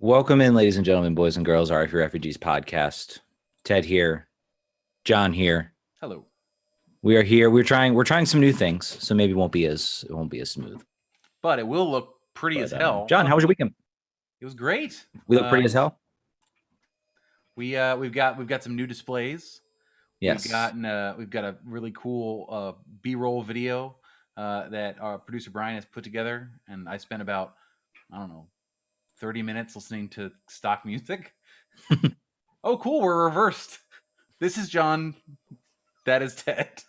Welcome in, ladies and gentlemen, boys and girls, RF Refugees podcast. Ted here, John here. Hello. We are here. We're trying some new things, so maybe it won't be as smooth. But it will look pretty as hell. John, how was your weekend? It was great. We look pretty as hell. We've got some new displays. Yes. We've got a really cool B-roll video that our producer Brian has put together, and I spent about 30 minutes listening to stock music. Oh, cool! We're reversed. This is John. That is Ted.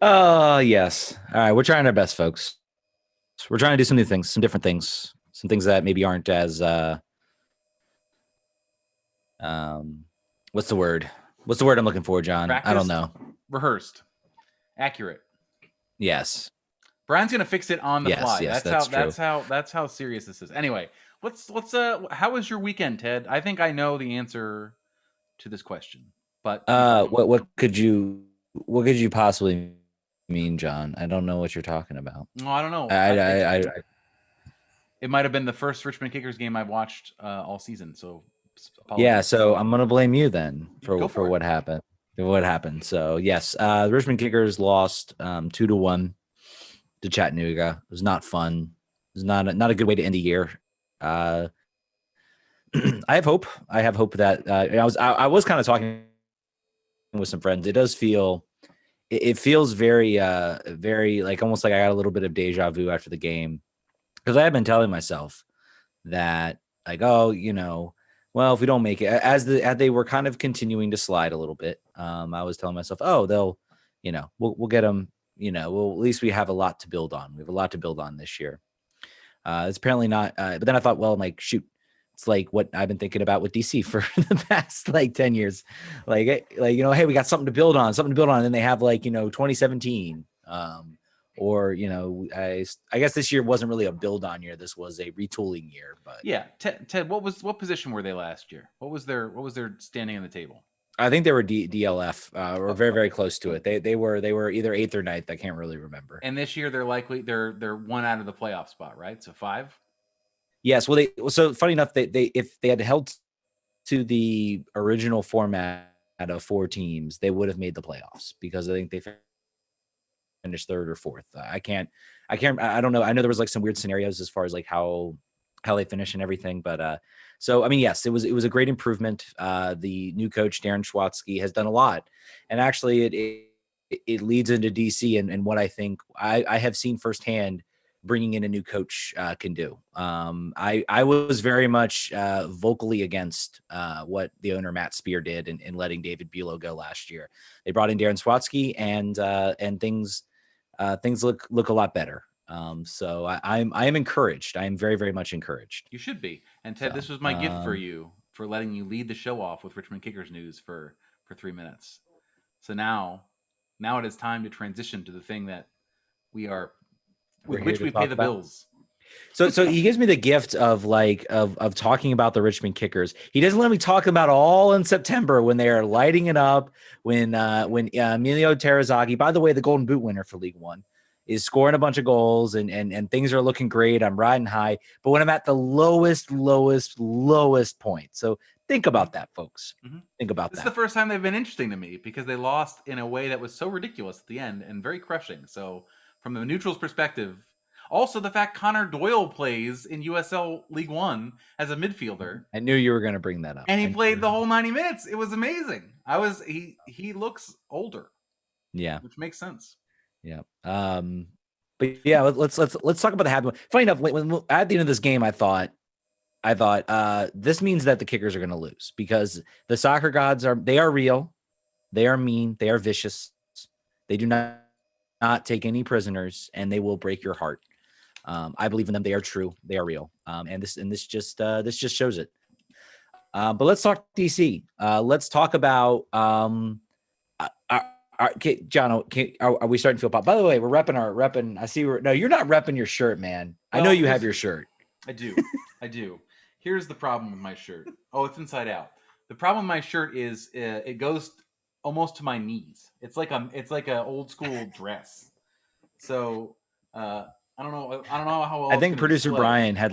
Oh, yes. All right, we're trying our best, folks. We're trying to do some new things, some different things, some things that maybe aren't as what's the word? What's the word I'm looking for, John? Practiced? I don't know. Rehearsed. Accurate. Yes. Brian's gonna fix it on the fly. Yes, that's how serious this is. Anyway, let's how was your weekend, Ted? I think I know the answer to this question. But what could you possibly mean, John? I don't know what you're talking about. No, I don't know. It might have been the first Richmond Kickers game I've watched all season. So apologies. Yeah, so I'm gonna blame you then for what happened. So yes, the Richmond Kickers lost 2-1 to Chattanooga. It was not fun. It was not a good way to end the year. I have hope. I have hope that I was kind of talking with some friends. It does feel, it feels very like almost like I got a little bit of deja vu after the game, because I have been telling myself that like, well, if we don't make it, as they were kind of continuing to slide a little bit, I was telling myself, they'll, we'll get them. At least we have a lot to build on. We have a lot to build on this year. It's apparently not. But then I thought, well, like, shoot, it's like what I've been thinking about with DC for the past 10 years. Hey, we got something to build on. And then they have 2017. Or I guess this year wasn't really a build on year. This was a retooling year. But yeah, Ted, what position were they last year? What was their standing on the table? I think they were DLF, or very, very close to it. They were either 8th or 9th. I can't really remember. And this year they're one out of the playoff spot, right? So 5. Yes. Well, so funny enough, if they had held to the original format of 4 teams, they would have made the playoffs, because I think they finished 3rd or 4th. I don't know. I know there was some weird scenarios as far as how they finish and everything, but so I mean, yes, it was a great improvement. The new coach Darren Schwatsky has done a lot, and actually it leads into DC and what I think I have seen firsthand bringing in a new coach can do. I was very much vocally against what the owner Matt Spear did in letting David Bulow go last year. They brought in Darren Schwatsky, and things look a lot better. So I am encouraged. I am very, very much encouraged. You should be. And Ted, this was my gift for you for letting you lead the show off with Richmond Kickers news for 3 minutes. So now it is time to transition to the thing that we pay the bills. So he gives me the gift of of talking about the Richmond Kickers. He doesn't let me talk about all in September when they are lighting it up. When Emilio Terazaghi, by the way, the Golden Boot winner for League One, is scoring a bunch of goals and things are looking great. I'm riding high. But when I'm at the lowest point. So think about that, folks. Mm-hmm. Think about that. This is the first time they've been interesting to me, because they lost in a way that was so ridiculous at the end and very crushing. So from the neutral's perspective, also the fact Connor Doyle plays in USL League One as a midfielder. I knew you were going to bring that up. And he played the whole 90 minutes. It was amazing. He looks older. Yeah. Which makes sense. Yeah. But yeah, let's talk about the happy one. Funny enough, when at the end of this game, I thought this means that the Kickers are going to lose, because the soccer gods are real. They are mean. They are vicious. They do not take any prisoners, and they will break your heart. I believe in them. They are true. They are real. And this just shows it. But let's talk DC. Let's talk about John, are we starting to feel pop? By the way, we're repping. I see. No, you're not repping your shirt, man. Well, I know you have your shirt. I do. Here's the problem with my shirt. Oh, it's inside out. The problem with my shirt is it goes almost to my knees. It's like a old school dress. So I don't know how else. I think producer Brian had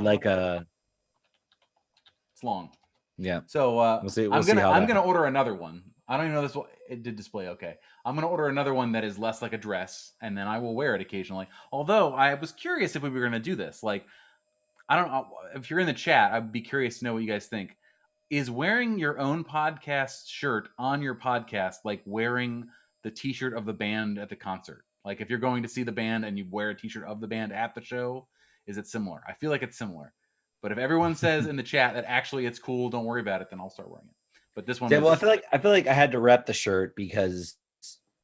It's long. Yeah. So We'll see I'm how that gonna order another one. I don't even know this. It did display okay. I'm gonna order another one that is less like a dress, and then I will wear it occasionally. Although I was curious if we were gonna do this. Like, I don't know if you're in the chat. I'd be curious to know what you guys think. Is wearing your own podcast shirt on your podcast like wearing the T-shirt of the band at the concert? Like, if you're going to see the band and you wear a T-shirt of the band at the show, is it similar? I feel like it's similar. But if everyone says in the chat that actually it's cool, don't worry about it, then I'll start wearing it. But this one, Yeah, well, I feel like I had to rep the shirt because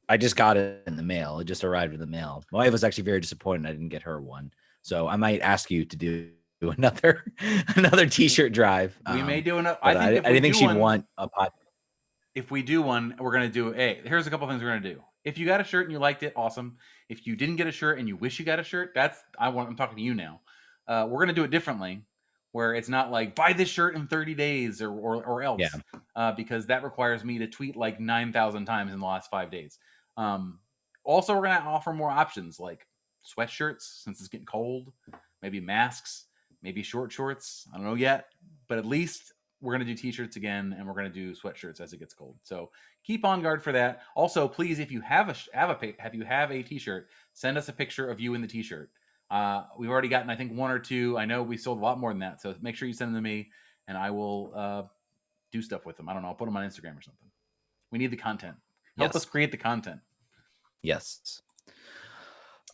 I just got it in the mail. It just arrived in the mail. My wife was actually very disappointed I didn't get her one. So I might ask you to do another T-shirt drive. We may do enough. I didn't think she'd want a pod. If we do one, we're gonna do. Hey, here's a couple things we're gonna do. If you got a shirt and you liked it, awesome. If you didn't get a shirt and you wish you got a shirt, I'm talking to you now. We're gonna do it differently, where it's not like buy this shirt in 30 days or else. Yeah. Because that requires me to tweet like 9,000 times in the last 5 days. Also, we're gonna offer more options like sweatshirts since it's getting cold, maybe masks, maybe short shorts. I don't know yet, but at least we're going to do t-shirts again, and we're going to do sweatshirts as it gets cold. So keep on guard for that. Also, please, if you have a t-shirt, send us a picture of you in the t-shirt. We've already gotten, I think, 1 or 2. I know we sold a lot more than that. So make sure you send them to me, and I will do stuff with them. I don't know. I'll put them on Instagram or something. We need the content. Help us create the content. Yes.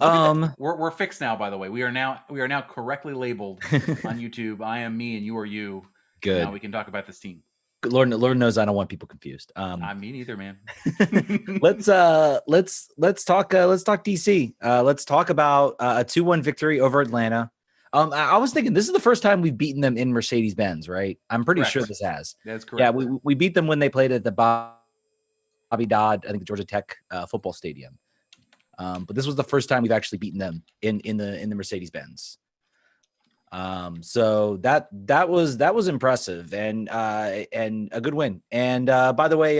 We're fixed now, by the way. We are now correctly labeled on YouTube. I am me and you are you. Good. Now we can talk about this team. Lord knows I don't want people confused. I mean, either, man. let's talk DC. Let's talk about a 2-1 victory over Atlanta. I was thinking this is the first time we've beaten them in Mercedes-Benz, right? I'm pretty sure this has. That's correct. Yeah, we beat them when they played at the Bobby Dodd, I think, the Georgia Tech football stadium. But this was the first time we've actually beaten them in the Mercedes-Benz. So that was impressive and a good win. And by the way,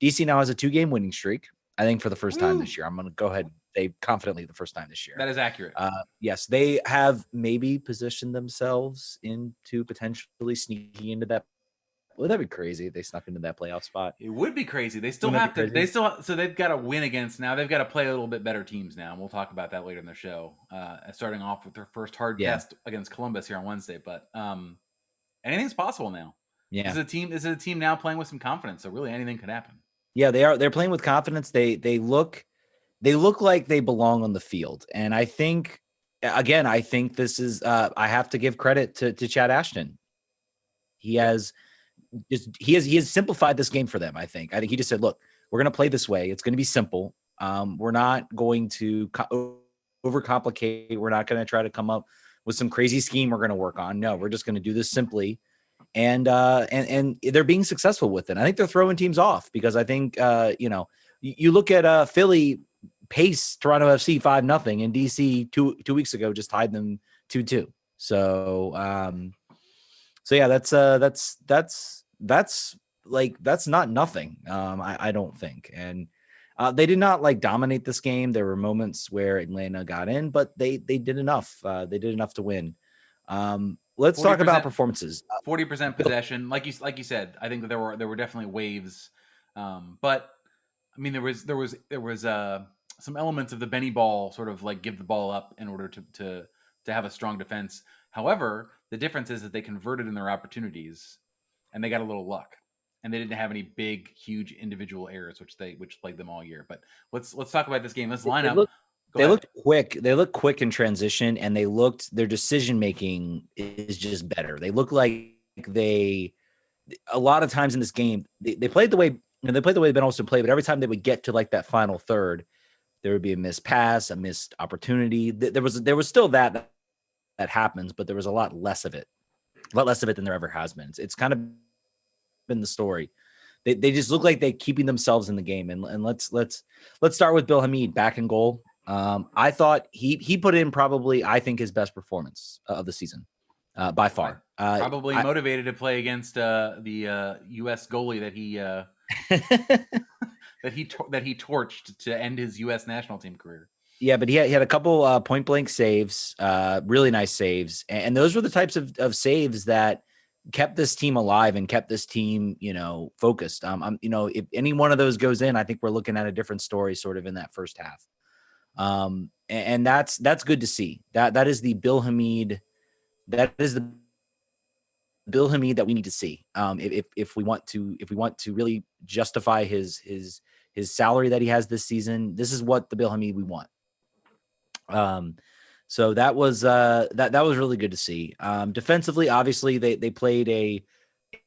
DC now has a 2-game winning streak, I think, for the first time this year. I'm going to go ahead and say confidently the first time this year. That is accurate. Yes, they have maybe positioned themselves into potentially sneaking into that. Would that be crazy if they snuck into that playoff spot? It would be crazy. They still have to. So they've got to win against now. They've got to play a little bit better teams now. And we'll talk about that later in the show. Starting off with their first hard test against Columbus here on Wednesday. But anything's possible now. Yeah, this is a team now playing with some confidence. So really, anything could happen. Yeah, they are. They're playing with confidence. They look like they belong on the field. And I think this is. I have to give credit to Chad Ashton. He has simplified this game for them. I think he just said, look, we're going to play this way. It's going to be simple. We're not going to overcomplicate. We're not going to try to come up with some crazy scheme we're going to work on. No, we're just going to do this simply. And they're being successful with it. I think they're throwing teams off because I think, you look at Philly pace Toronto FC 5-0, and DC two weeks ago just tied them 2-2. So yeah, that's not nothing. I don't think. And they did not like dominate this game. There were moments where Atlanta got in, but they did enough. They did enough to win. Let's talk about performances. 40% possession, like you said. I think that there were definitely waves, but I mean there was some elements of the Benny ball, sort of like give the ball up in order to have a strong defense. However, the difference is that they converted in their opportunities, and they got a little luck, and they didn't have any big, huge individual errors, which plagued them all year. But let's talk about this game. Let's line up. They looked quick. They looked quick in transition, and their decision making is just better. They look like a lot of times in this game, they played the way Ben Olsen played, but every time they would get to like that final third, there would be a missed pass, a missed opportunity. There was still that happens, but there was a lot less of it than there ever has been. It's kind of been the story. They just look like they're keeping themselves in the game. And let's start with Bill Hamid back in goal. I thought he put in probably, I think, his best performance of the season by far. Probably motivated to play against the U.S. goalie that he that he torched to end his U.S. national team career. Yeah, but he had a couple point blank saves, really nice saves, and those were the types of saves that kept this team alive and kept this team, focused. If any one of those goes in, I think we're looking at a different story sort of in that first half. And that's good to see. That is the Bill Hamid. That is the Bill Hamid that we need to see. If we want to really justify his salary that he has this season, this is what the Bill Hamid we want. So that was that was really good to see. Defensively, obviously they played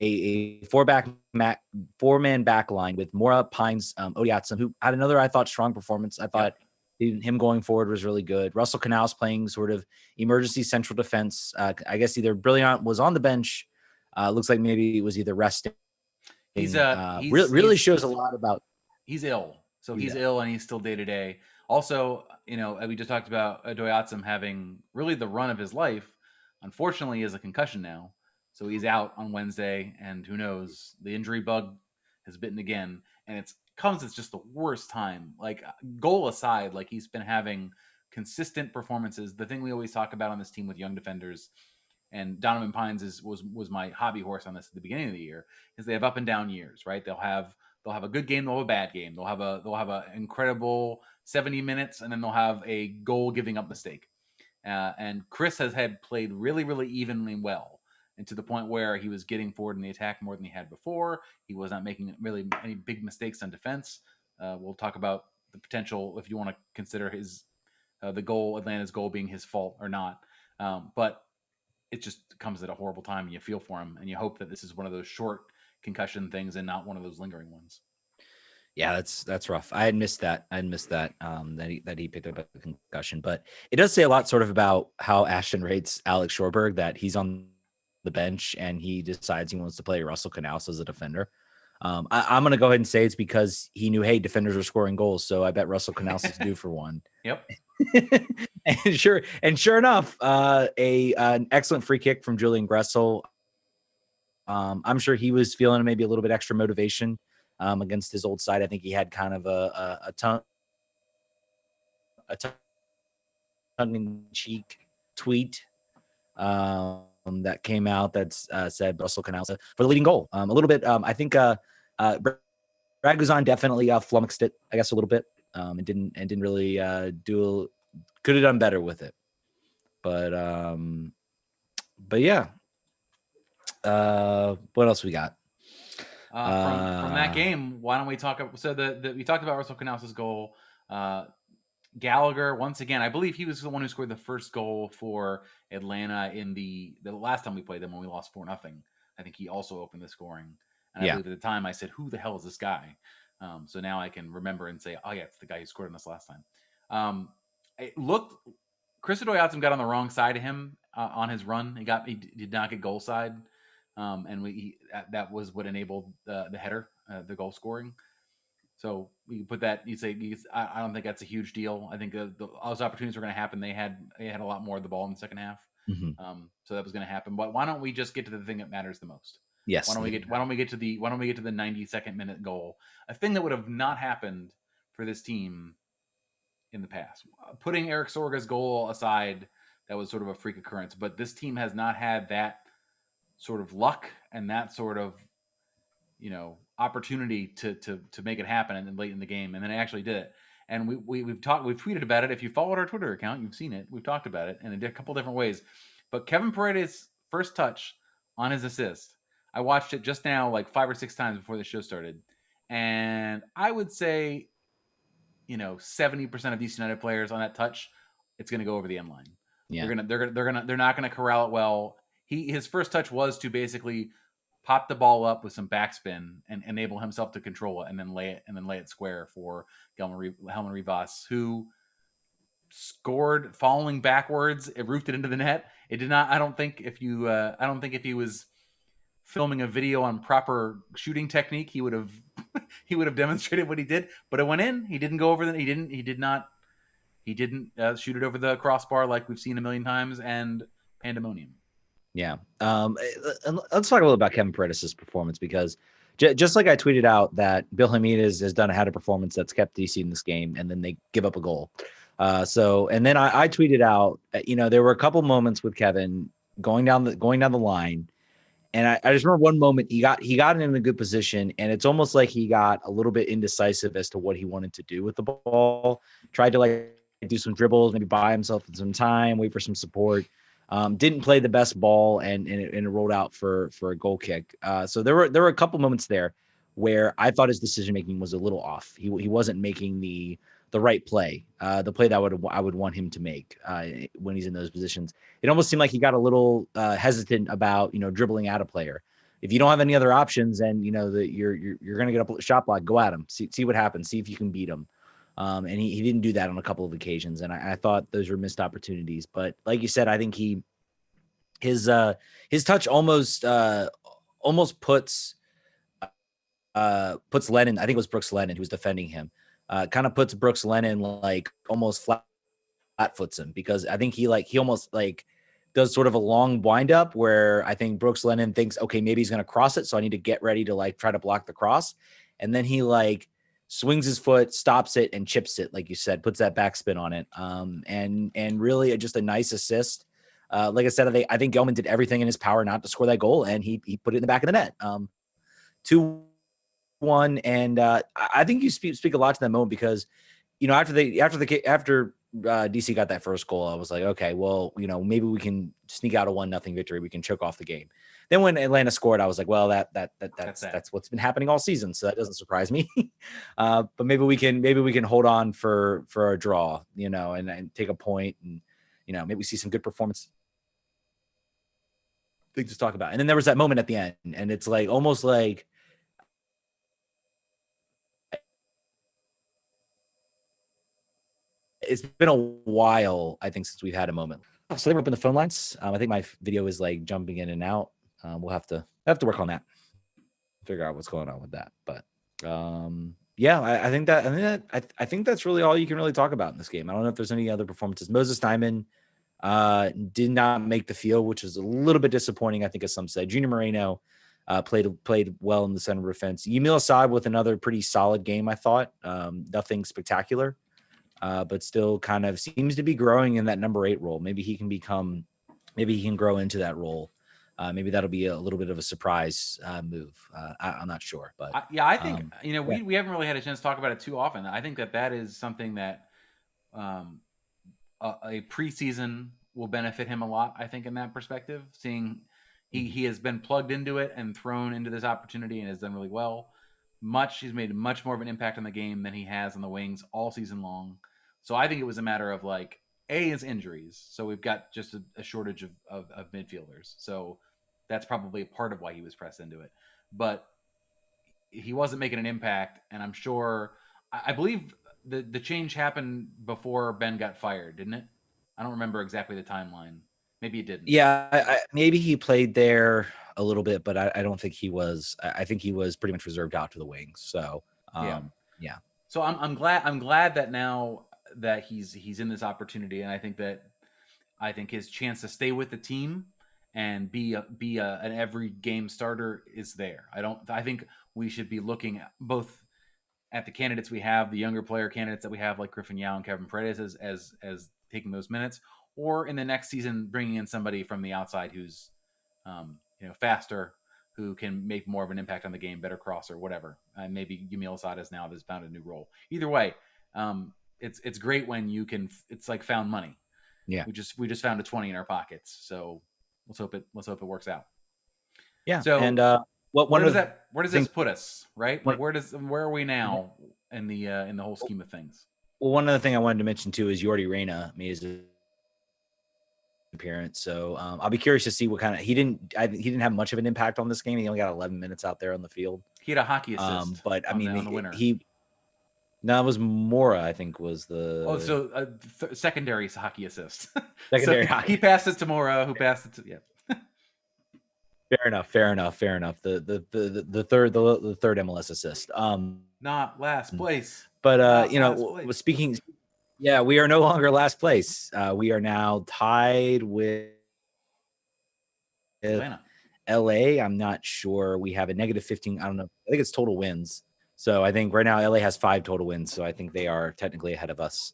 a four-man back line with Mora, Pines, Odiatsum, who had another, I thought, strong performance. I thought him going forward was really good. Russell Canals playing sort of emergency central defense. I guess either Brilliant was on the bench. Looks like maybe it was either resting. He's really shows a lot about. He's ill, so he's ill and he's still day to day. Also, we just talked about Odiatsum having really the run of his life. Unfortunately, he has a concussion now. So he's out on Wednesday, and who knows? The injury bug has bitten again, and it's just the worst time. Like, goal aside, like, he's been having consistent performances. The thing we always talk about on this team with young defenders, and Donovan Pines was my hobby horse on this at the beginning of the year, is they have up and down years, right? They'll have a good game, they'll have a bad game, they'll have a incredible 70 minutes, and then they'll have a goal giving up mistake. And Chris has played really, really evenly well. And to the point where he was getting forward in the attack more than he had before. He was not making really any big mistakes on defense. We'll talk about the potential if you want to consider Atlanta's goal being his fault or not. But it just comes at a horrible time, and you feel for him, and you hope that this is one of those short concussion things and not one of those lingering ones. Yeah, that's rough. I had missed that. That he picked up a concussion, but it does say a lot sort of about how Ashton rates Alex Shorberg, that he's on the bench and he decides he wants to play Russell Canals as a defender. I'm going to go ahead and say it's because he knew, hey, defenders are scoring goals, so I bet Russell Canals is due for one. Yep. and sure enough, an excellent free kick from Julian Gressel. I'm sure he was feeling maybe a little bit extra motivation against his old side. I think he had kind of a tongue-in-cheek tweet that came out that said Russell Canals for the leading goal. A little bit, I think Raguzan definitely flummoxed it, I guess, a little bit, and didn't really could have done better with it. But yeah. What else we got? From that game, why don't we talk? So we talked about Russell Canals' goal. Gallagher, once again, I believe he was the one who scored the first goal for Atlanta in the last time we played them when we lost 4-0. I think he also opened the scoring. And I believe at the time I said, who the hell is this guy? So now I can remember and say, oh yeah, it's the guy who scored on us last time. Chris Odiatsum got on the wrong side of him on his run. He did not get goal side. And that was what enabled the header, the goal scoring. So we put that. You say I don't think that's a huge deal. I think those opportunities were going to happen. They had a lot more of the ball in the second half. Mm-hmm. So that was going to happen. But why don't we just get to the thing that matters the most? Yes. Why don't we get to the 92nd minute goal? A thing that would have not happened for this team in the past. Putting Eric Sorga's goal aside, that was sort of a freak occurrence. But this team has not had that sort of luck and that sort of opportunity to make it happen and then late in the game, and then I actually did it. And we've tweeted about it. If you followed our Twitter account, you've seen it. We've talked about it in a couple different ways. But Kevin Paredes' first touch on his assist, I watched it just now like 5 or 6 times before the show started, and I would say 70% of DC United players on that touch, it's going to go over the end line. Yeah. They're not going to corral it well. His first touch was to basically pop the ball up with some backspin and enable himself to control it, and then lay it square for Helman Rivas, who scored falling backwards. It roofed it into the net. It did not. I don't think if he was filming a video on proper shooting technique, he would have demonstrated what he did. But it went in. He didn't go over the. He didn't shoot it over the crossbar like we've seen a million times. And pandemonium. Yeah. Let's talk a little about Kevin Paredes' performance, because just like I tweeted out that Bill Hamid has done a performance that's kept DC in this game, and then they give up a goal. And then I tweeted out, there were a couple moments with Kevin going down the line, And I just remember one moment he got in a good position, and it's almost like he got a little bit indecisive as to what he wanted to do with the ball. Tried to like do some dribbles, maybe buy himself some time, wait for some support. Didn't play the best ball, and it rolled out for a goal kick. So there were a couple moments there where I thought his decision making was a little off. He wasn't making the right play, the play that I would want him to make when he's in those positions. It almost seemed like he got a little hesitant about dribbling at a player. If you don't have any other options, and that you're going to get a shot block, go at him, see what happens, see if you can beat him. And he didn't do that on a couple of occasions, and I thought those were missed opportunities. But like you said, I think his touch almost puts Lennon. I think it was Brooks Lennon who was defending him. Kind of puts Brooks Lennon like almost flat foots him, because I think he almost like does sort of a long wind up where I think Brooks Lennon thinks, okay, maybe he's going to cross it, so I need to get ready to like try to block the cross. And then he like swings his foot, stops it, and chips it, like you said, puts that backspin on it. And really just a nice assist. Like I said, I think Gelman did everything in his power not to score that goal, and he put it in the back of the net. 2-1, and I think you speak a lot to that moment, because after DC got that first goal, I was like, okay, well, maybe we can sneak out a 1-0 victory. We can choke off the game. Then when Atlanta scored, I was like, well, that's what's been happening all season, so that doesn't surprise me. But maybe we can hold on for a draw, and take a point, and maybe we see some good performance things to talk about. And then there was that moment at the end, and it's like almost like it's been a while, I think, since we've had a moment. So they were up in the phone lines. I think my video is like jumping in and out. We'll have to work on that, figure out what's going on with that. But yeah, I think that's really all you can really talk about in this game. I don't know if there's any other performances. Moses Diamond did not make the field, which was a little bit disappointing, I think, as some said. Junior Moreno played well in the center offense. Yamil Assad with another pretty solid game, I thought. Nothing spectacular. But still kind of seems to be growing in that number 8 role. Maybe he can grow into that role. Maybe that'll be a little bit of a surprise move. I'm not sure, but I think we haven't really had a chance to talk about it too often. I think that is something that a preseason will benefit him a lot. I think in that perspective, seeing he has been plugged into it and thrown into this opportunity and has done really well. He's made much more of an impact on the game than he has on the wings all season long. So I think it was a matter of like his injuries. So we've got just a shortage of midfielders. So that's probably a part of why he was pressed into it. But he wasn't making an impact, and I'm sure I believe the change happened before Ben got fired, didn't it? I don't remember exactly the timeline. Maybe it didn't. Yeah, maybe he played there a little bit, but I don't think he was. I think he was pretty much reserved out to the wings. So yeah. So I'm glad that now that he's in this opportunity, and I think his chance to stay with the team and be an every game starter is there. I think we should be looking at both at the candidates we have, the younger player candidates that we have, like Griffin Yao and Kevin Paredes, as taking those minutes, or in the next season bringing in somebody from the outside who's faster, who can make more of an impact on the game, better crosser, whatever. And maybe Yamil Assad has found a new role. Either way, it's great when you can. It's like found money. Yeah, we just found a 20 in our pockets. So let's hope it works out. Yeah. So and where does this put us? Right? Where are we now in the whole scheme of things? Well, one other thing I wanted to mention too is Yordi Reyna made his appearance. So I'll be curious to see what kind of he didn't have much of an impact on this game. He only got 11 minutes out there on the field. He had a hockey assist. But I mean, on the winner. No, it was Mora, I think, was the. Oh, so secondary hockey assist. Secondary so hockey. He passed it to Mora, who passed it to Fair enough. The third MLS assist. Not last place. But speaking. Yeah, we are no longer last place. We are now tied with Atlanta. LA. I'm not sure. We have a -15. I don't know. I think it's total wins. So I think right now LA has 5 total wins. So I think they are technically ahead of us.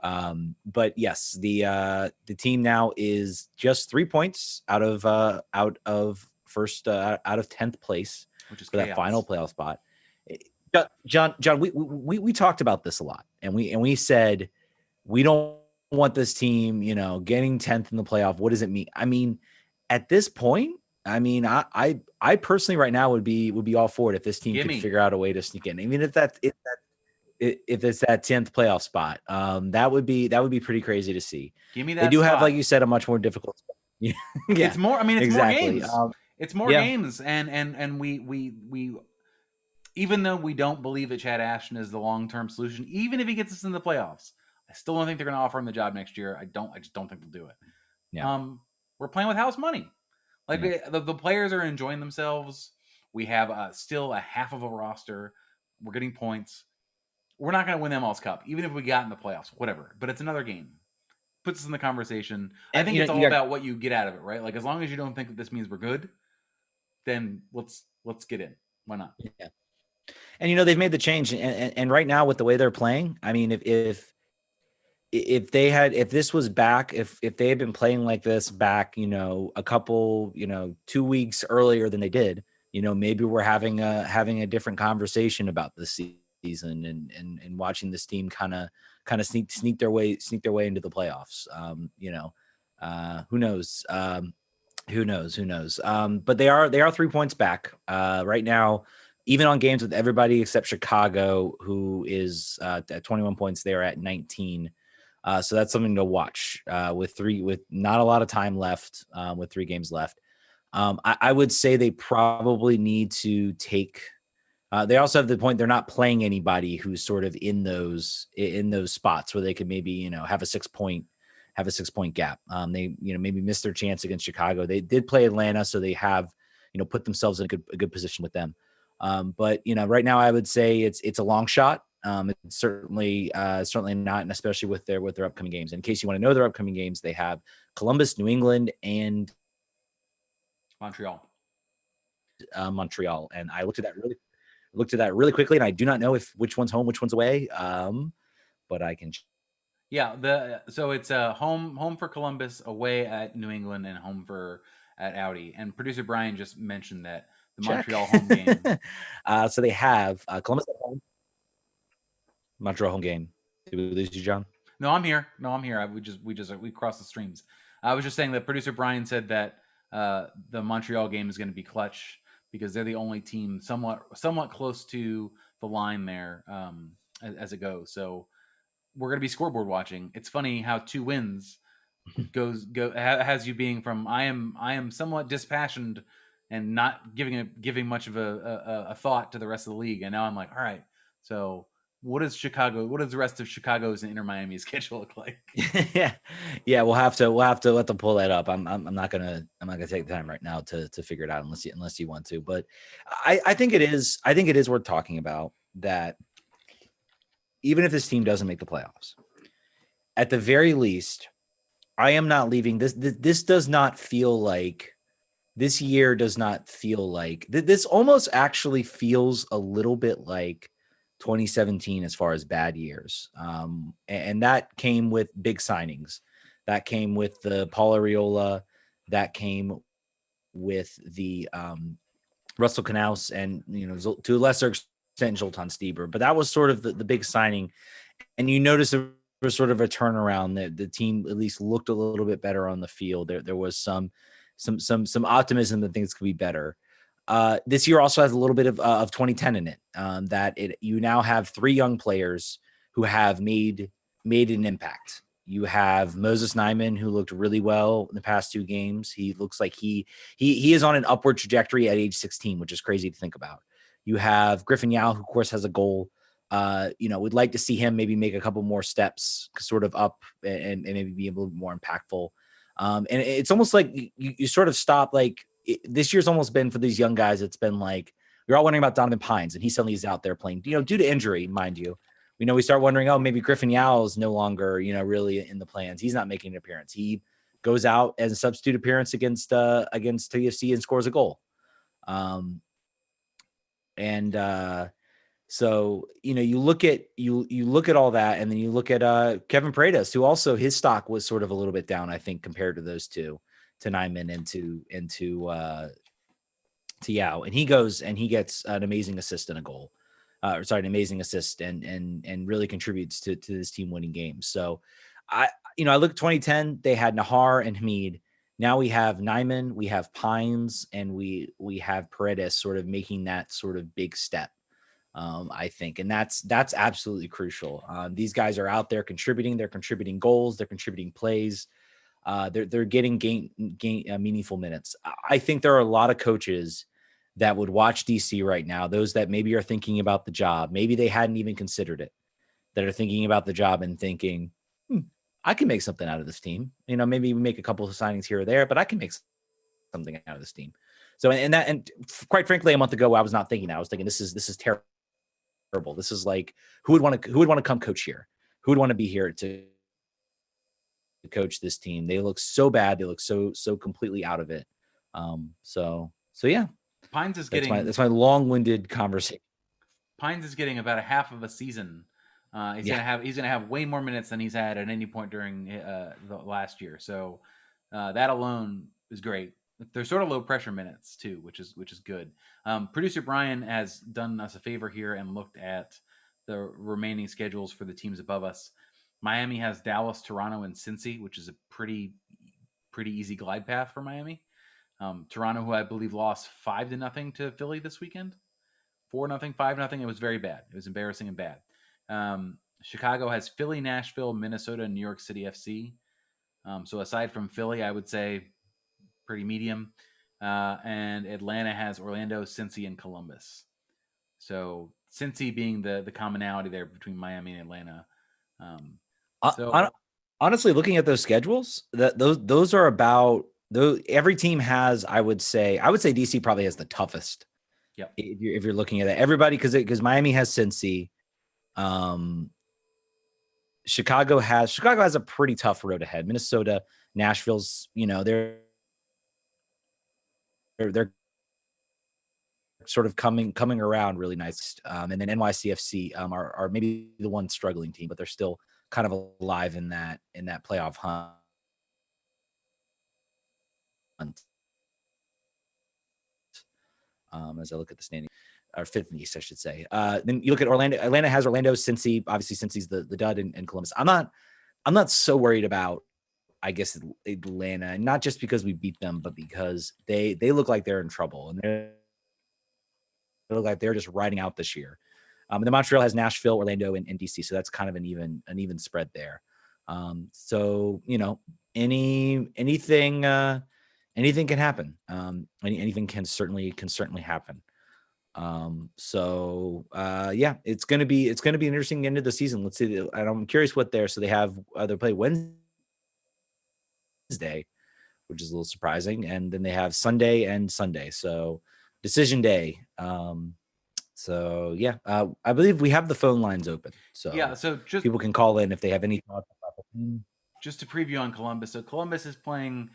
But yes, the team now is just 3 points out of first out of 10th place, which is for chaos. that final playoff spot. John, we talked about this a lot, and we said we don't want this team, getting 10th in the playoff. What does it mean? I mean, at this point, I personally right now would be all for it if this team could figure out a way to sneak in. Even if it's that 10th playoff spot, that would be pretty crazy to see. Give me that. They do spot. have, like you said, a much more difficult spot. Yeah, it's more. I mean, it's exactly. more games. It's more games, and we even though we don't believe that Chad Ashton is the long-term solution, even if he gets us in the playoffs, I still don't think they're going to offer him the job next year. I just don't think they'll do it. Yeah. We're playing with house money. Like the players are enjoying themselves. We have still a half of a roster. We're getting points. We're not going to win the MLS Cup, even if we got in the playoffs, whatever. But it's another game. Puts us in the conversation. I think it's all about what you get out of it, right? Like, as long as you don't think that this means we're good, then let's get in. Why not? Yeah. And they've made the change, and right now with the way they're playing, I mean, if this was back, if they had been playing like this back, a couple, 2 weeks earlier than they did, maybe we're having a different conversation about this season and watching this team kind of sneak their way into the playoffs. Who knows? But they are 3 points back right now, even on games with everybody except Chicago, who is at 21 points. They are at 19. So that's something to watch with not a lot of time left, with 3 games left. I would say they probably need to take. They also have the point they're not playing anybody who's sort of in those spots where they could maybe have a 6 point gap. They maybe missed their chance against Chicago. They did play Atlanta, so they have put themselves in a good position with them. But right now I would say it's a long shot. It's certainly not, and especially with their upcoming games. In case you want to know their upcoming games, they have Columbus, New England, and Montreal. And I looked at that really quickly, and I do not know which one's home, which one's away. But I can. Yeah, so it's home for Columbus, away at New England, and home at Audi. And producer Brian just mentioned that the Montreal home game. So they have Columbus at home, Montreal home game. Did we lose you, John? No, I'm here. We crossed the streams. I was just saying that producer Brian said that the Montreal game is going to be clutch because they're the only team somewhat close to the line there as it goes. So we're going to be scoreboard watching. It's funny how 2 wins has you being from I am somewhat dispassionate and not giving much of a thought to the rest of the league, and now I'm like, all right, so what does the rest of Chicago's and Inter Miami's schedule look like? yeah, we'll have to let them pull that up. I'm not gonna take the time right now to figure it out unless you want to, but I think it is worth talking about that. Even if this team doesn't make the playoffs, at the very least, I am not leaving this. This does not feel like this year. Does not feel like this. Almost actually feels a little bit like 2017 as far as bad years. And that came with big signings. That came with the Paul Arriola. That came with the Russell Knaus and to a lesser extent Zoltan Stieber. But that was sort of the big signing. And you notice there was sort of a turnaround. The team at least looked a little bit better on the field. There was some optimism that things could be better. This year also has a little bit of 2010 in it. You now have 3 young players who have made an impact. You have Moses Nyman, who looked really well in the past 2 games. He looks like he is on an upward trajectory at age 16, which is crazy to think about. You have Griffin Yao, who of course has a goal. We'd like to see him maybe make a couple more steps sort of up and maybe be a little bit more impactful. And it's almost like you sort of stop this year's almost been for these young guys. It's been like, you're all wondering about Donovan Pines, and he suddenly is out there playing, due to injury, mind you. We start wondering, maybe Griffin Yao is no longer, really in the plans. He's not making an appearance. He goes out as a substitute appearance against TFC and scores a goal. So, you look at all that, and then you look at Kevin Paredes, who also his stock was sort of a little bit down, I think, compared to those two, to Nyman and to to Yao, and he goes and he gets an amazing assist and a goal. An amazing assist and really contributes to this team winning games. So I look at 2010, they had Nahar and Hamid. Now we have Nyman, we have Pines, and we have Paredes sort of making that sort of big step. I think, and that's absolutely crucial. These guys are out there contributing. They're contributing goals. They're contributing plays. They're getting meaningful minutes. I think there are a lot of coaches that would watch DC right now, those that maybe are thinking about the job, maybe they hadn't even considered it, that are thinking about the job and thinking, I can make something out of this team. Maybe we make a couple of signings here or there, but I can make something out of this team. So, and quite frankly, a month ago, I was not thinking that. I was thinking this is terrible. This is like, who would want to come coach here? Who would want to be here to coach this team? They look so bad. They look so completely out of it. So yeah. Pines is that's my long-winded conversation. Pines is getting about a half of a season. He's gonna have way more minutes than he's had at any point during the last year. So that alone is great. They're sort of low pressure minutes too, which is good. Producer Brian has done us a favor here and looked at the remaining schedules for the teams above us. Miami has Dallas, Toronto, and Cincy, which is a pretty easy glide path for Miami. Toronto, who I believe lost 5-0 to Philly this weekend, 4-0, 5-0. It was very bad. It was embarrassing and bad. Chicago has Philly, Nashville, Minnesota, and New York City FC. So aside from Philly, I would say pretty medium. And Atlanta has Orlando, Cincy, and Columbus. So Cincy being the commonality there between Miami and Atlanta. Honestly, looking at those schedules, those are about. Every team has, I would say DC probably has the toughest. Yep. If you're looking at that, everybody, because Miami has Cincy, Chicago has a pretty tough road ahead. Minnesota, Nashville's, they're sort of coming around really nice. And then NYCFC are maybe the one struggling team, but they're still kind of alive in that playoff hunt. As I look at the standing, or fifth in the East, I should say. Then you look at Orlando. Atlanta has Orlando, Cincy. Obviously, Cincy's the dud, and Columbus. I'm not so worried about, I guess, Atlanta, and not just because we beat them, but because they look like they're in trouble, and they look like they're just riding out this year. And then Montreal has Nashville, Orlando, and DC, so that's kind of an even spread there. So anything can happen. Anything can certainly happen. Yeah, it's going to be an interesting end of the season. Let's see. And I'm curious what so they have they play Wednesday, which is a little surprising. And then they have Sunday and Sunday. So decision day. So yeah, I believe we have the phone lines open. So yeah, so just people can call in if they have any thoughts about the team. Just to preview on Columbus. So Columbus is playing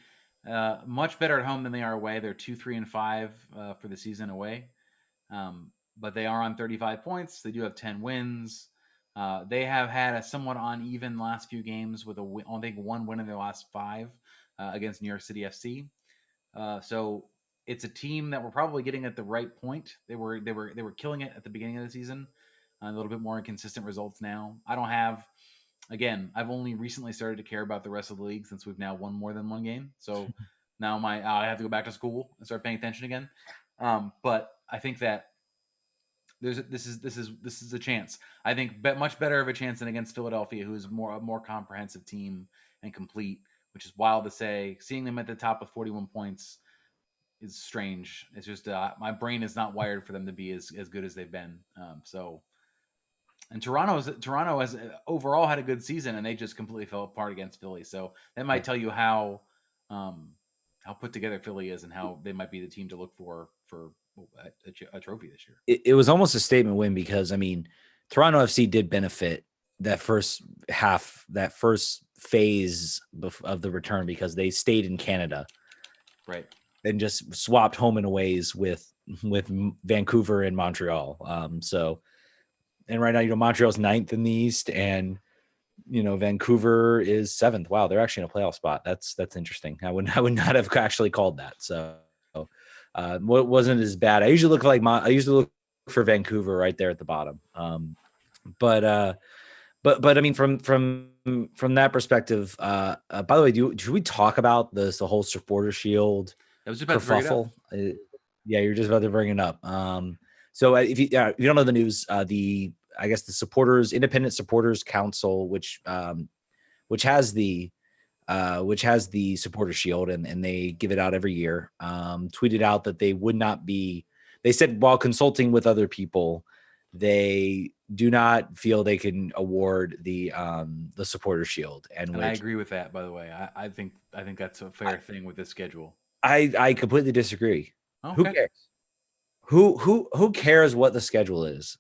much better at home than they are away. They're 2-3-5 for the season away, but they are on 35 points. They do have 10 wins. They have had a somewhat uneven last few games with I think one win in their last 5 against New York City FC. So it's a team that we're probably getting at the right point. They were killing it at the beginning of the season. A little bit more inconsistent results now. Again, I've only recently started to care about the rest of the league since we've now won more than one game. So now I have to go back to school and start paying attention again. But I think that this is a chance. I think much better of a chance than against Philadelphia, who is a more comprehensive team and complete, which is wild to say. Seeing them at the top of 41 points is strange. It's just my brain is not wired for them to be as good as they've been. And Toronto has overall had a good season, and they just completely fell apart against Philly. So that might tell you how put together Philly is and how they might be the team to look for a trophy this year. It was almost a statement win because, I mean, Toronto FC did benefit that first phase of the return because they stayed in Canada. Right. And just swapped home and aways with Vancouver and Montreal. And right now, Montreal's 9th in the East, and Vancouver is 7th. Wow, they're actually in a playoff spot. That's interesting. I would not have actually called that. So, wasn't as bad. I usually look for Vancouver right there at the bottom. But I mean, from that perspective, by the way, should we talk about the whole supporter shield I was just about to bring it up. Yeah, you're just about to bring it up. So if you don't know the news, I guess the Independent Supporters Council, which has the supporter shield, and they give it out every year, tweeted out that they would not be. They said while consulting with other people, they do not feel they can award the supporter shield. And I agree with that, by the way. I think that's a fair thing with this schedule. I completely disagree. Okay. Who cares? Who cares what the schedule is?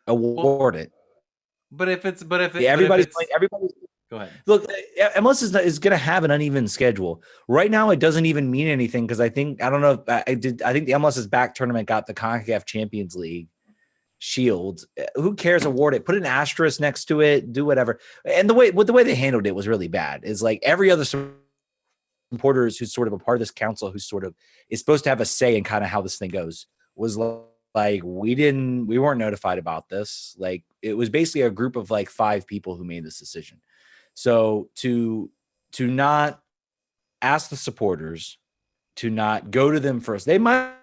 Award it. But if everybody's go ahead. Look, MLS is going to have an uneven schedule. Right now, it doesn't even mean anything because I think the MLS's back tournament got the CONCACAF Champions League shield. Who cares? Award it. Put an asterisk next to it. Do whatever. And the way they handled it was really bad. Is like every other supporters who's sort of a part of this council, who sort of is supposed to have a say in kind of how this thing goes, was like, we weren't notified about this. Like, it was basically a group of like 5 people who made this decision. So to not ask the supporters, to not go to them first, they might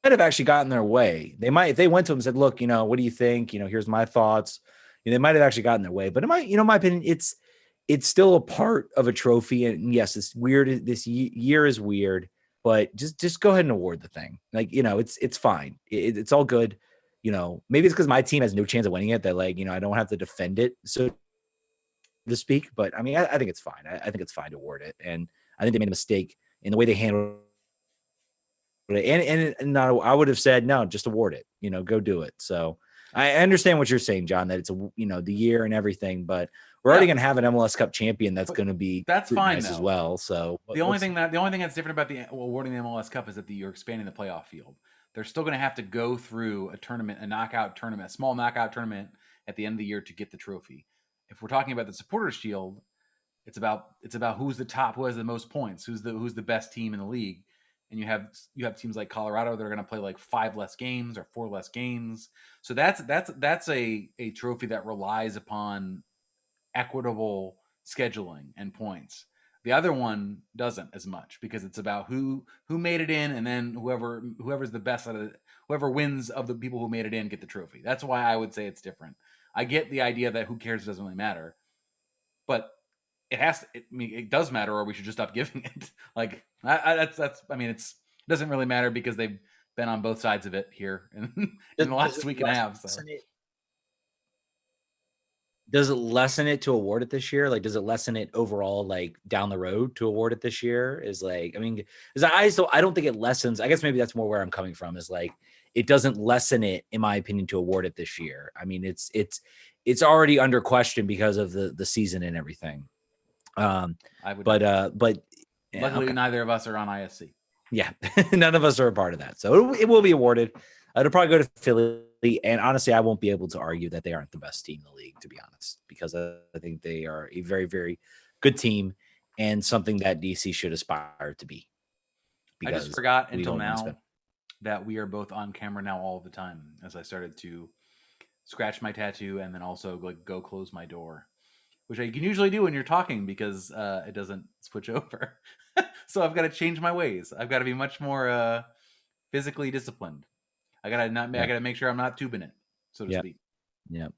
have actually gotten their way. They might, if they went to them and said, look, what do you think? Here's my thoughts. They might have actually gotten their way. But in my opinion, it's still a part of a trophy. And yes, it's weird. This year is weird, but just go ahead and award the thing. Like, it's fine. It's all good. Maybe it's because my team has no chance of winning it that, like, I don't have to defend it, so to speak. But I mean, I think it's fine. I think it's fine to award it. And I think they made a mistake in the way they handled it. And I would have said, no, just award it, go do it. So I understand what you're saying, John, that it's the year and everything, but we're already going to have an MLS Cup champion that's going to be that's fine nice as well. So the only thing that's different about the awarding the MLS Cup is that you're expanding the playoff field. They're still going to have to go through a knockout tournament, a small knockout tournament at the end of the year to get the trophy. If we're talking about the Supporters Shield, it's about who's the top, who has the most points, who's the best team in the league. And you have teams like Colorado that are going to play like 5 less games or 4 less games. So that's a trophy that relies upon equitable scheduling and points. The other one doesn't as much because it's about who made it in, and then whoever's the best out of whoever wins of the people who made it in get the trophy. That's why I would say it's different. I get the idea that who cares, doesn't really matter, but it does matter, or we should just stop giving it. Like it doesn't really matter because they've been on both sides of it here in the last week and a half. So. Does it lessen it to award it this year? Like, does it lessen it overall, like down the road to award it this year? Is like, I mean, I don't think it lessens. I guess maybe that's more where I'm coming from, is like, it doesn't lessen it, in my opinion, to award it this year. I mean, it's already under question because of the season and everything. Luckily, neither of us are on ISC. Yeah, none of us are a part of that, so it will be awarded. It'll probably go to Philly. And honestly, I won't be able to argue that they aren't the best team in the league, to be honest, because I think they are a very, very good team and something that DC should aspire to be. I just forgot until now that we are both on camera now all the time, as I started to scratch my tattoo and then also like go close my door, which I can usually do when you're talking because it doesn't switch over. So I've got to change my ways. I've got to be much more physically disciplined. I gotta make sure I'm not tubing it, so to speak. Yep.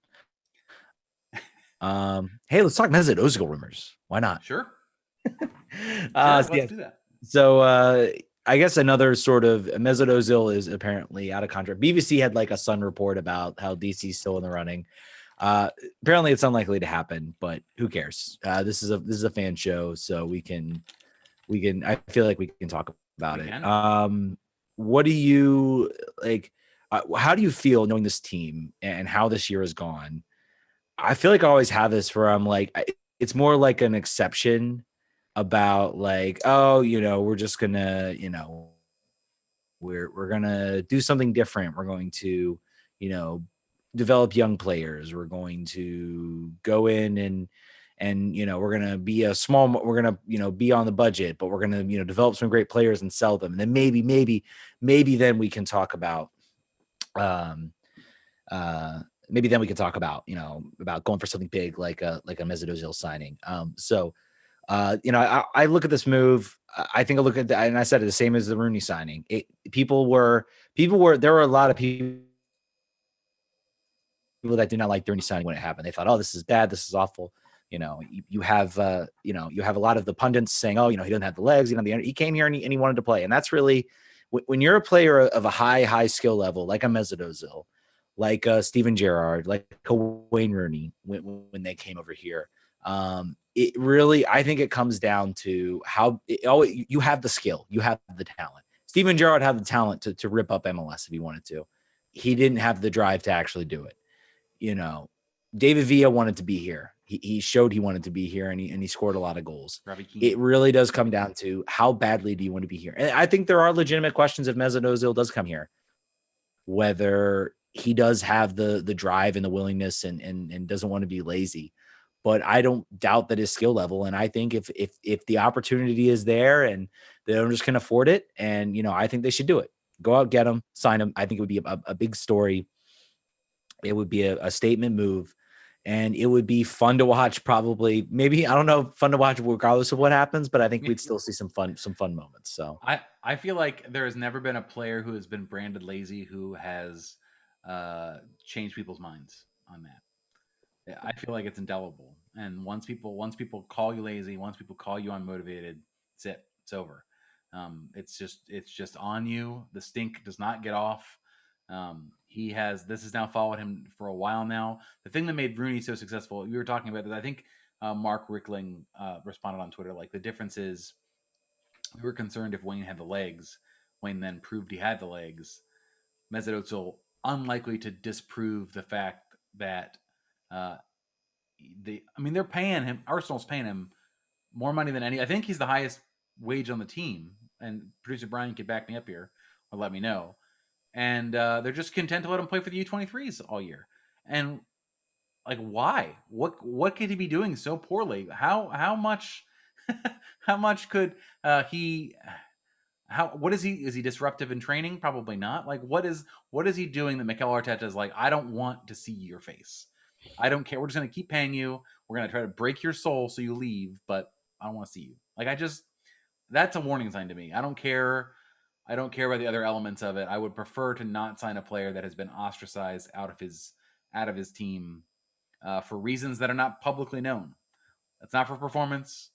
Hey, let's talk Mesut Ozil rumors. Why not? Sure. Let's do that. So I guess another sort of Mesut Ozil is apparently out of contract. BBC had like a Sun report about how DC's still in the running. Apparently it's unlikely to happen, but who cares? This is a fan show, so we can I feel like we can talk about it. What do you like? How do you feel knowing this team and how this year has gone? I feel like I always have this where I'm like, it's more like an exception about like, oh, we're just gonna, we're gonna do something different. We're going to, develop young players. We're going to go in and we're gonna be we're gonna be on the budget, but we're gonna develop some great players and sell them, and then maybe then we can talk about um maybe then we can talk about about going for something big like a Mesut Ozil signing. I look at this move. I think I look at that, and I said it the same as the Rooney signing. People were there were a lot of people that did not like the Rooney signing when it happened. They thought, oh, this is bad, this is awful. You have a lot of the pundits saying, oh, he doesn't have the legs, he came here and he wanted to play, and that's really when you're a player of a high skill level like a Mesut Ozil, like Steven Gerrard, like a Wayne Rooney when they came over here. It really, I think it comes down to you have the skill, you have the talent. Steven Gerrard had the talent to rip up MLS if he wanted to. He didn't have the drive to actually do it. David Villa wanted to be here. He showed he wanted to be here, and he scored a lot of goals. It really does come down to how badly do you want to be here. And I think there are legitimate questions if Mesut Ozil does come here, whether he does have the drive and the willingness and doesn't want to be lazy. But I don't doubt that his skill level. And I think if the opportunity is there and the owners can afford it, and I think they should do it. Go out, get him, sign him. I think it would be a big story. It would be a statement move, and it would be fun to watch. Probably, maybe, I don't know, fun to watch regardless of what happens. But I think we'd still see some fun moments. So I feel like there has never been a player who has been branded lazy who has changed people's minds on that. I feel like it's indelible. And once people call you lazy, once people call you unmotivated, it's it. It's over. It's just on you. The stink does not get off. This has now followed him for a while now. The thing that made Rooney so successful, we were talking about that. I think Mark Rickling responded on Twitter, like, the difference is we were concerned if Wayne had the legs. Wayne then proved he had the legs. Mesut Ozil unlikely to disprove the fact that they're paying him. Arsenal's paying him more money than any. I think he's the highest wage on the team. And producer Brian could back me up here or let me know. And they're just content to let him play for the U23s all year. And like, why? What could he be doing so poorly? How much how much could he? What is he? Is he disruptive in training? Probably not. Like, what is he doing that Mikel Arteta is like, I don't want to see your face. I don't care. We're just going to keep paying you. We're going to try to break your soul so you leave, but I don't want to see you. Like, that's a warning sign to me. I don't care about the other elements of it. I would prefer to not sign a player that has been ostracized out of his team for reasons that are not publicly known. That's not for performance.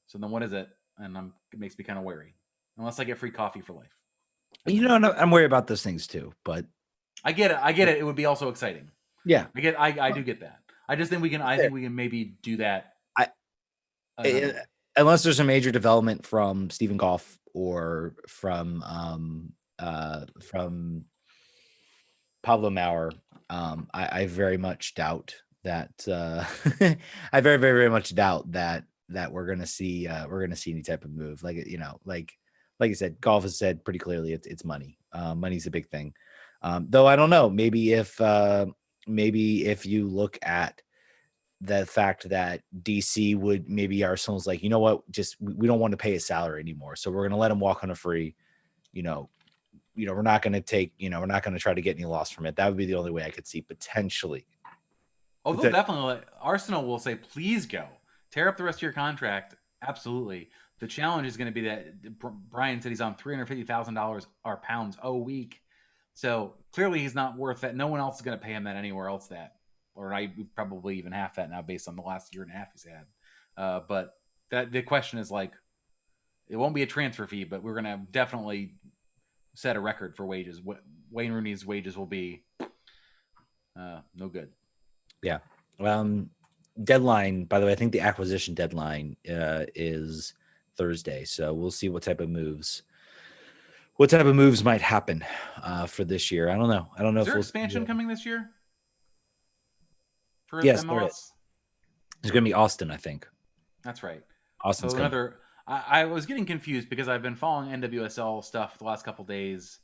So then what is it? And it makes me kind of wary. Unless I get free coffee for life. I'm worried about those things too, but I get it. It would be also exciting. Yeah, I do get that. I just think we can. I think we can maybe do that. Unless there's a major development from Stephen Goff or from Pablo Maurer, I very much doubt that. I very, very, very much doubt that we're gonna see any type of move. Like you said, Goff has said pretty clearly it's money. Money's a big thing. Though I don't know. Maybe if you look at the fact that DC would, maybe Arsenal's like, you know what, just we don't want to pay his salary anymore, so we're gonna let him walk on a free. We're not gonna try to get any loss from it. That would be the only way I could see potentially. Oh, they'll definitely. Arsenal will say, please go tear up the rest of your contract. Absolutely. The challenge is going to be that Brian said he's on $350,000 or pounds a week. So clearly he's not worth that. No one else is going to pay him that anywhere else or probably even half that now based on the last year and a half he's had. But the question is, like, it won't be a transfer fee, but we're going to definitely set a record for wages. Wayne Rooney's wages will be no good. Yeah. Deadline, by the way, I think the acquisition deadline is Thursday. So we'll see what type of moves might happen for this year. I don't know. Is there expansion coming this year? Yes, there is. It's going to be Austin, I think. That's right. Austin's coming. I was getting confused because I've been following NWSL stuff the last couple days,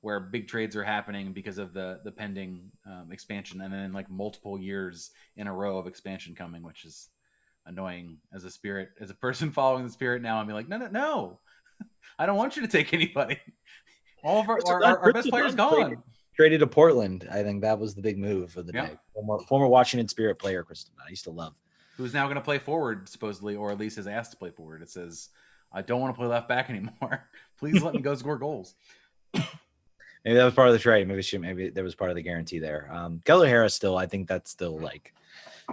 where big trades are happening because of the pending expansion, and then like multiple years in a row of expansion coming, which is annoying as a person following the spirit now. I'm like, no, I don't want you to take anybody. All of our best players gone. Traded to Portland. I think that was the big move of the day. Former Washington Spirit player, Kristen, I used to love. Who's now going to play forward, supposedly, or at least is asked to play forward. It says, I don't want to play left back anymore. Please let me go score goals. Maybe that was part of the trade. Maybe that was part of the guarantee there. Keller Harris still, I think that's still like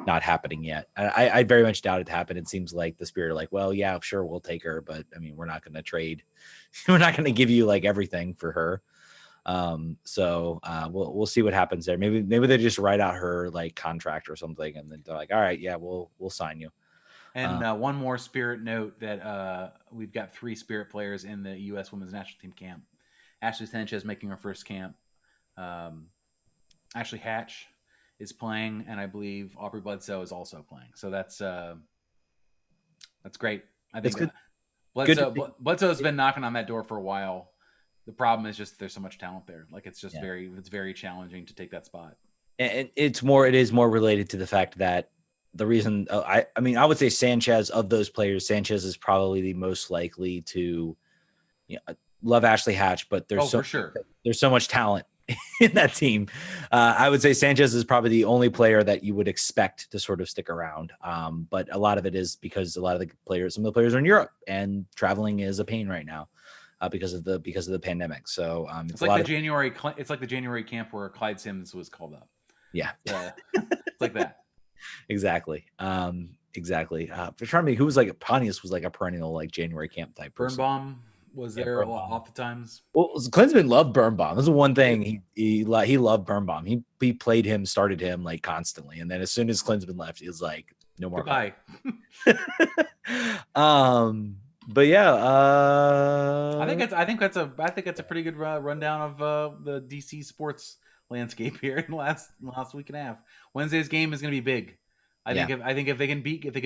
not happening yet. I very much doubt it happened. It seems like the Spirit are like, well, yeah, sure, we'll take her, but I mean, we're not going to trade. We're not going to give you like everything for her. So we'll see what happens there. Maybe they just write out her like contract or something, and then they're like, all right, yeah, we'll sign you. And one more Spirit note that we've got 3 Spirit players in the U.S. Women's National Team camp. Ashley Sanchez making her first camp. Ashley Hatch is playing, and I believe Aubrey Bledsoe is also playing. So that's great. I think Bledsoe's been knocking on that door for a while. The problem is just there's so much talent there. Like it's just very challenging to take that spot. And it is more related to the fact that the reason I would say Sanchez, of those players, Sanchez is probably the most likely to, love Ashley Hatch, but there's so much talent in that team. I would say Sanchez is probably the only player that you would expect to sort of stick around. But a lot of it is because some of the players are in Europe, and traveling is a pain right now because of the pandemic. So it's like the January camp where Clyde Sims was called up. Yeah, it's like that. Exactly. Exactly. For trying to be, who was like Pontius was like a perennial like January camp type person. Birnbaum was there off the times. Well, Klinsman loved Birnbaum. This is one thing he loved Birnbaum. He played him, started him like constantly, and then as soon as Klinsman left, he was like, no more. Goodbye. But yeah, I think that's a pretty good rundown of the DC sports landscape here in the last week and a half. Wednesday's game is going to be big. I think if they can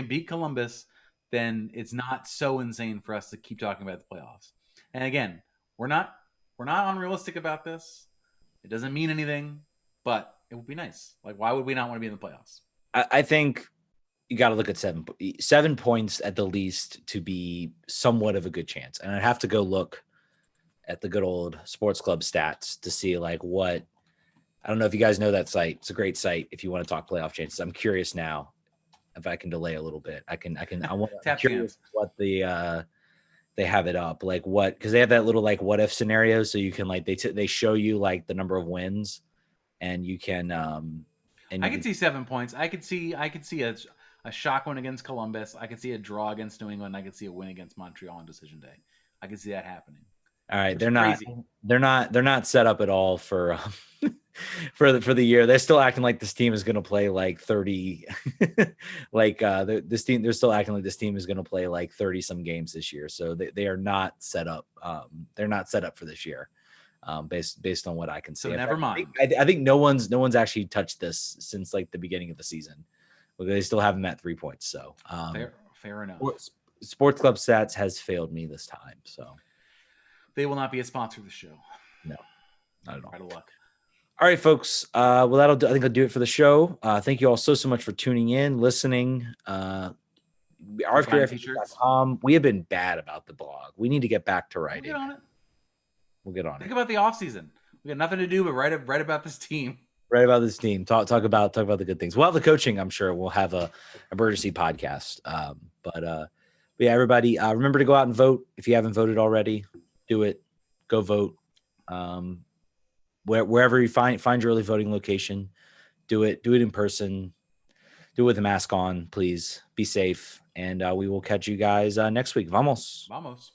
beat Columbus, then it's not so insane for us to keep talking about the playoffs. And again, we're not unrealistic about this. It doesn't mean anything, but it would be nice. Like, why would we not want to be in the playoffs? I think you got to look at 7 points at the least to be somewhat of a good chance. And I'd have to go look at the good old Sports Club stats to see like what. I don't know if you guys know that site. It's a great site if you want to talk playoff chances. I'm curious now if I can delay a little bit. I want to curious what they have it up like what, because they have that little like what if scenario, so you can like they show you like the number of wins, and you can and I can see 7 points. I could see a shock win against Columbus. I could see a draw against New England. I could see a win against Montreal on decision day. I could see that happening. All right, they're not set up at all for for the year. They're still acting like this team is going to play like 30 like this team, they're still acting like this team is going to play like 30 some games this year. So they are not set up. They're not set up for this year. Based on what I can see. So never mind. I think no one's actually touched this since like the beginning of the season. They still haven't met 3 points. So fair enough. Sports Club Stats has failed me this time. So they will not be a sponsor of the show. No, not at all. Out of luck. All right, folks. Well, I think I'll do it for the show. Thank you all so much for tuning in, listening. RFKFC.com. We have been bad about the blog. We need to get back to writing. We'll get on it. Think about the offseason. We got nothing to do but write about this team. Right about this team. Talk about the good things. We'll have the coaching. I'm sure we'll have a emergency podcast. But yeah, everybody, remember to go out and vote. If you haven't voted already, do it. Go vote. Wherever you find your early voting location, do it. Do it in person. Do it with a mask on, please. Be safe, and we will catch you guys next week. Vamos. Vamos.